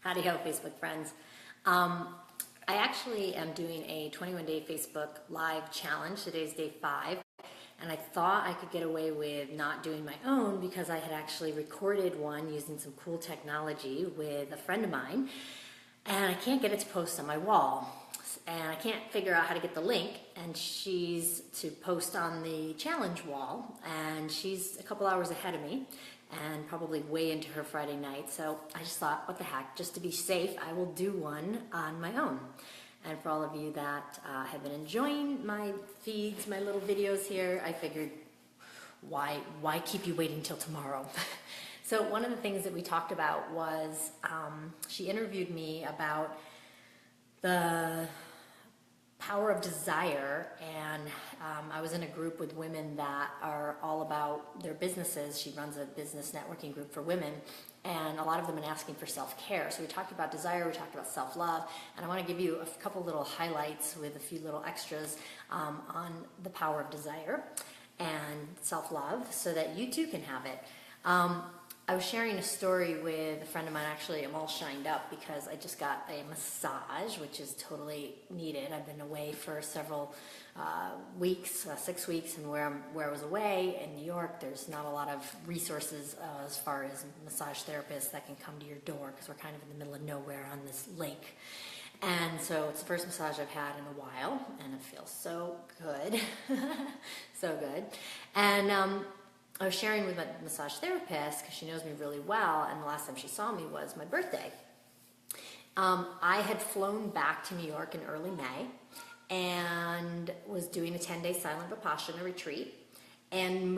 Howdy ho, Facebook friends. I actually am doing a 21-day Facebook Live challenge. Today's day 5, and I thought I could get away with not doing my own because I had actually recorded one using some cool technology with a friend of mine, and I can't get it to post on my wall. And I can't figure out how to get the link, and she's to post on the challenge wall, and she's a couple hours ahead of me and probably way into her Friday night. So I just thought, what the heck, just to be safe, I will do one on my own. And for all of you that have been enjoying my feeds, my little videos here, I figured, why keep you waiting till tomorrow? So one of the things that we talked about was, she interviewed me about the power of desire, and I was in a group with women that are all about their businesses. She runs a business networking group for women, and a lot of them been asking for self-care. So we talked about desire, we talked about self-love, and I want to give you a couple little highlights with a few little extras on the power of desire and self-love so that you too can have it. I was sharing a story with a friend of mine. Actually, I'm all shined up because I just got a massage, which is totally needed. I've been away for several weeks, 6 weeks, and where I was away in New York, there's not a lot of resources as far as massage therapists that can come to your door because we're kind of in the middle of nowhere on this lake. And so it's the first massage I've had in a while, and it feels so good, so good. And I was sharing with my massage therapist because she knows me really well, and the last time she saw me was my birthday. I had flown back to New York in early May and was doing a 10-day silent Vipassana retreat, and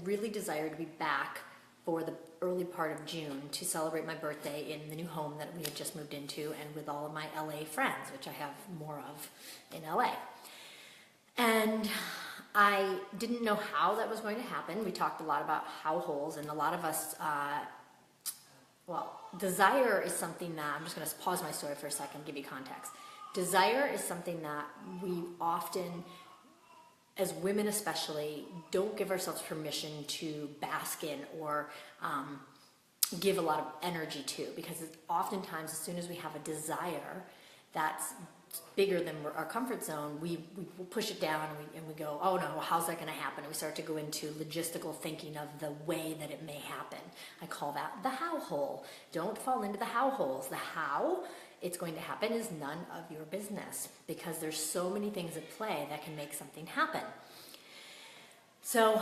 really desired to be back for the early part of June to celebrate my birthday in the new home that we had just moved into and with all of my LA friends, which I have more of in LA. And I didn't know how that was going to happen. We talked a lot about how holes, and a lot of us, desire is something that, I'm just going to pause my story for a second, give you context. Desire is something that we often, as women especially, don't give ourselves permission to bask in or give a lot of energy to, because oftentimes as soon as we have a desire that's bigger than our comfort zone, we push it down and we go, oh no, how's that going to happen? And we start to go into logistical thinking of the way that it may happen. I call that the how hole. Don't fall into the how holes. The how it's going to happen is none of your business, because there's so many things at play that can make something happen. So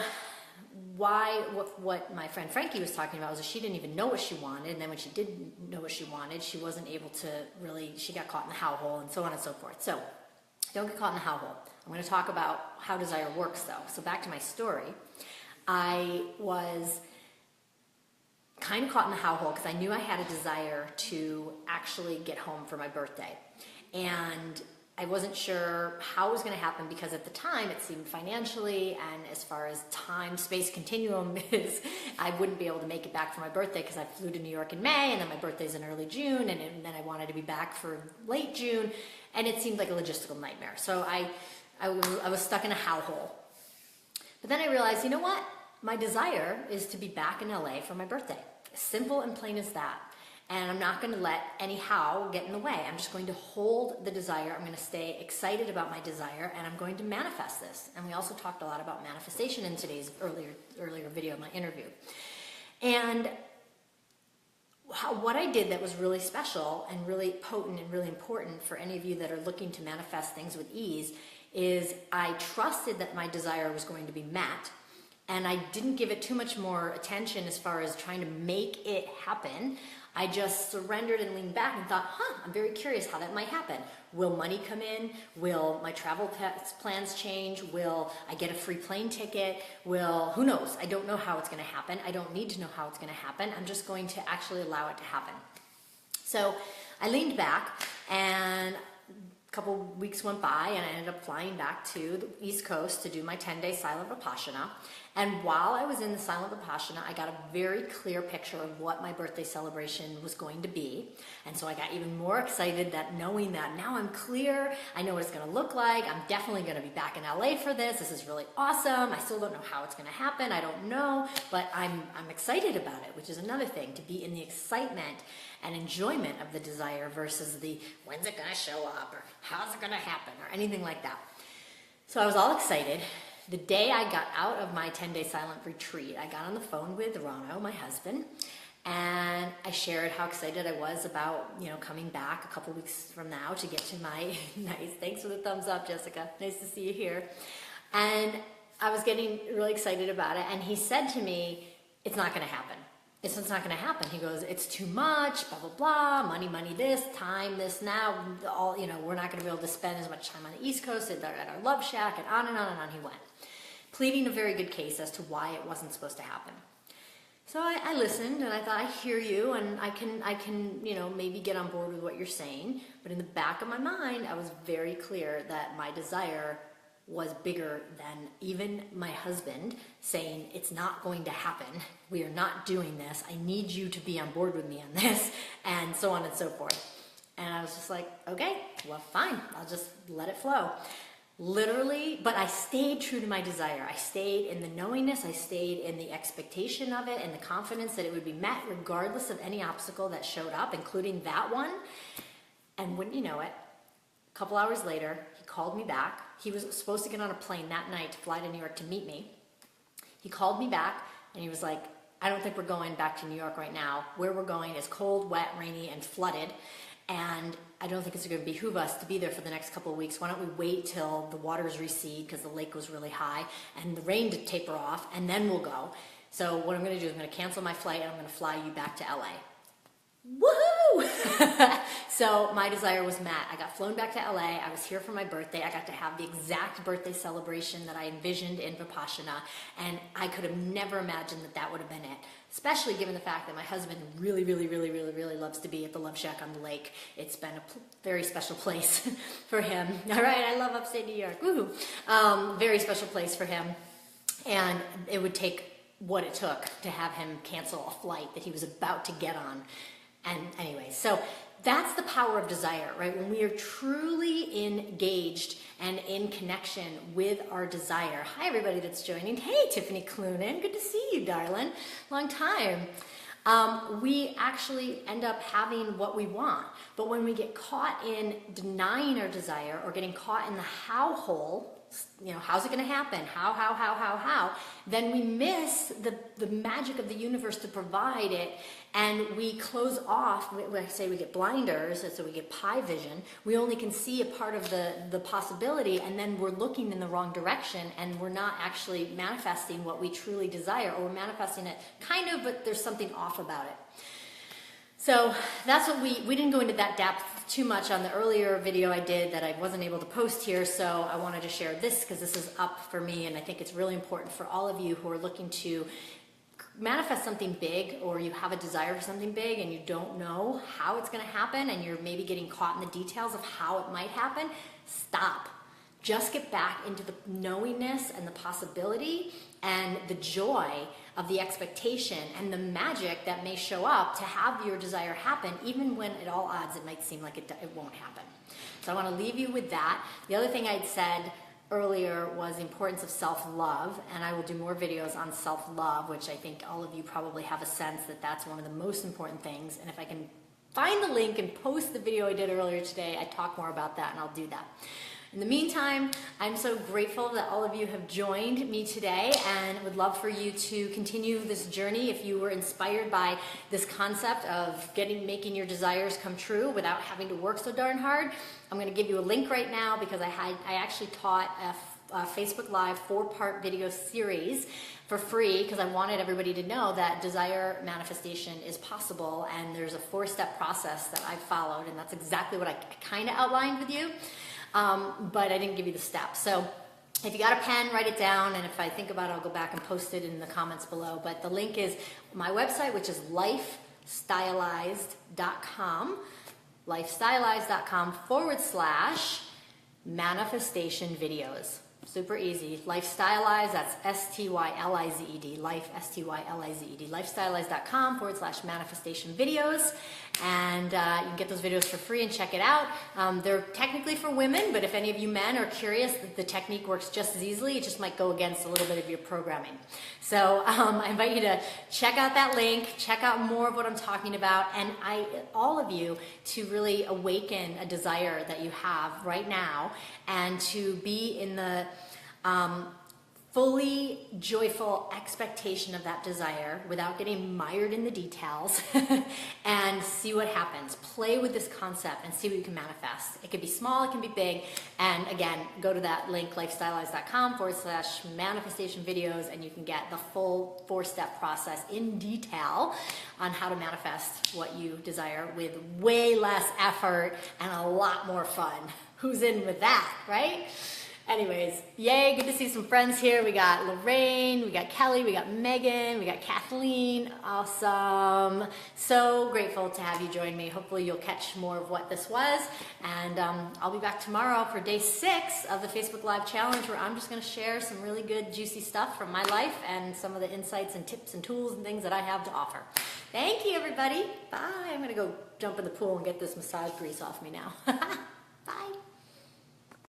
what my friend Frankie was talking about was that she didn't even know what she wanted, and then when she did know what she wanted, she wasn't able to really, she got caught in the how hole, and so on and so forth. So don't get caught in the how hole. I'm going to talk about how desire works though. So back to my story. I was kind of caught in the how hole because I knew I had a desire to actually get home for my birthday, and I wasn't sure how it was going to happen because at the time it seemed financially and as far as time, space continuum is, I wouldn't be able to make it back for my birthday because I flew to New York in May, and then my birthday's in early June, and then I wanted to be back for late June, and it seemed like a logistical nightmare. So I was stuck in a how hole. But then I realized, you know what? My desire is to be back in LA for my birthday. Simple and plain as that. And I'm not going to let any how get in the way. I'm just going to hold the desire. I'm going to stay excited about my desire, and I'm going to manifest this. And we also talked a lot about manifestation in today's earlier video of my interview. And what I did that was really special and really potent and really important for any of you that are looking to manifest things with ease is I trusted that my desire was going to be met, and I didn't give it too much more attention as far as trying to make it happen. I just surrendered and leaned back and thought, I'm very curious how that might happen. Will money come in? Will my travel plans change? Will I get a free plane ticket? Who knows? I don't know how it's going to happen. I don't need to know how it's going to happen. I'm just going to actually allow it to happen. So I leaned back, and a couple weeks went by, and I ended up flying back to the East Coast to do my 10-day silent Vipassana. And while I was in the Silent Vipassana, I got a very clear picture of what my birthday celebration was going to be. And so I got even more excited that knowing that now I'm clear, I know what it's going to look like. I'm definitely going to be back in LA for this. This is really awesome. I still don't know how it's going to happen. I don't know, but I'm excited about it, which is another thing, to be in the excitement and enjoyment of the desire versus the when's it going to show up or how's it going to happen or anything like that. So I was all excited. The day I got out of my 10-day silent retreat, I got on the phone with Rano, my husband, and I shared how excited I was about, coming back a couple weeks from now to get to my nice, thanks for the thumbs up, Jessica. Nice to see you here. And I was getting really excited about it. And he said to me, it's not going to happen. It's not going to happen. He goes, it's too much, blah, blah, blah, money, this, time, this, now, all, we're not going to be able to spend as much time on the East Coast at our Love Shack, and on and on and on he went, pleading a very good case as to why it wasn't supposed to happen. So I listened, and I thought, I hear you, and I can, maybe get on board with what you're saying. But in the back of my mind, I was very clear that my desire was bigger than even my husband saying, it's not going to happen. We are not doing this. I need you to be on board with me on this, and so on and so forth. And I was just like, okay, well, fine. I'll just let it flow. Literally, but I stayed true to my desire. I stayed in the knowingness. I stayed in the expectation of it and the confidence that it would be met regardless of any obstacle that showed up, including that one. And wouldn't you know it, a couple hours later, he called me back. He was supposed to get on a plane that night to fly to New York to meet me. He called me back and he was like, I don't think we're going back to New York right now. Where we're going is cold, wet, rainy, and flooded. And I don't think it's going to behoove us to be there for the next couple of weeks. Why don't we wait till the waters recede because the lake was really high and the rain to taper off, and then we'll go. So what I'm going to do is I'm going to cancel my flight and I'm going to fly you back to LA. Woohoo! So my desire was met. I got flown back to LA. I was here for my birthday. I got to have the exact birthday celebration that I envisioned in Vipassana, and I could have never imagined that that would have been it, especially given the fact that my husband really, really, really, really, really loves to be at the Love Shack on the lake. It's been a very special place for him. All right, I love upstate New York. Woohoo! Very special place for him, and it would take what it took to have him cancel a flight that he was about to get on. And anyway, so that's the power of desire, right? When we are truly engaged and in connection with our desire. Hi, everybody that's joining. Hey, Tiffany Clunan. Good to see you, darling. Long time. We actually end up having what we want. But when we get caught in denying our desire or getting caught in the how hole, how's it going to happen? How? Then we miss the magic of the universe to provide it, and we close off. When I say we get blinders, so we get pie vision, we only can see a part of the possibility, and then we're looking in the wrong direction, and we're not actually manifesting what we truly desire, or we're manifesting it kind of, but there's something off about it. So that's what we didn't go into that depth too much on the earlier video I did that I wasn't able to post here, so I wanted to share this because this is up for me, and I think it's really important for all of you who are looking to manifest something big, or you have a desire for something big and you don't know how it's going to happen, and you're maybe getting caught in the details of how it might happen. Stop. Just get back into the knowingness and the possibility and the joy of the expectation and the magic that may show up to have your desire happen, even when at all odds it might seem like it won't happen. So I want to leave you with that. The other thing I'd said earlier was the importance of self-love, and I will do more videos on self-love, which I think all of you probably have a sense that that's one of the most important things. And if I can find the link and post the video I did earlier today, I talk more about that, and I'll do that. In the meantime, I'm so grateful that all of you have joined me today, and would love for you to continue this journey. If you were inspired by this concept of making your desires come true without having to work so darn hard, I'm going to give you a link right now, because I actually taught a Facebook Live 4-part video series for free, because I wanted everybody to know that desire manifestation is possible, and there's a 4-step process that I followed, and that's exactly what I kind of outlined with you. But I didn't give you the steps. So if you got a pen, write it down, and if I think about it, I'll go back and post it in the comments below. But the link is my website, which is lifestylized.com, lifestylized.com/manifestation videos. Super easy. Lifestylize, that's S-T-Y-L-I-Z-E-D, life, S-T-Y-L-I-Z-E-D, lifestylize.com/manifestation videos. And you can get those videos for free and check it out. They're technically for women, but if any of you men are curious, the technique works just as easily. It just might go against a little bit of your programming. So I invite you to check out that link, check out more of what I'm talking about, and all of you to really awaken a desire that you have right now and to be in the fully joyful expectation of that desire without getting mired in the details and see what happens. Play with this concept and see what you can manifest. It can be small, it can be big. And again, go to that link, lifestylize.com/manifestation videos, and you can get the full 4-step process in detail on how to manifest what you desire with way less effort and a lot more fun. Who's in with that, right? Anyways, yay, good to see some friends here. We got Lorraine, we got Kelly, we got Megan, we got Kathleen. Awesome. So grateful to have you join me. Hopefully you'll catch more of what this was. And I'll be back tomorrow for day 6 of the Facebook Live Challenge, where I'm just going to share some really good, juicy stuff from my life and some of the insights and tips and tools and things that I have to offer. Thank you, everybody. Bye. I'm going to go jump in the pool and get this massage grease off me now.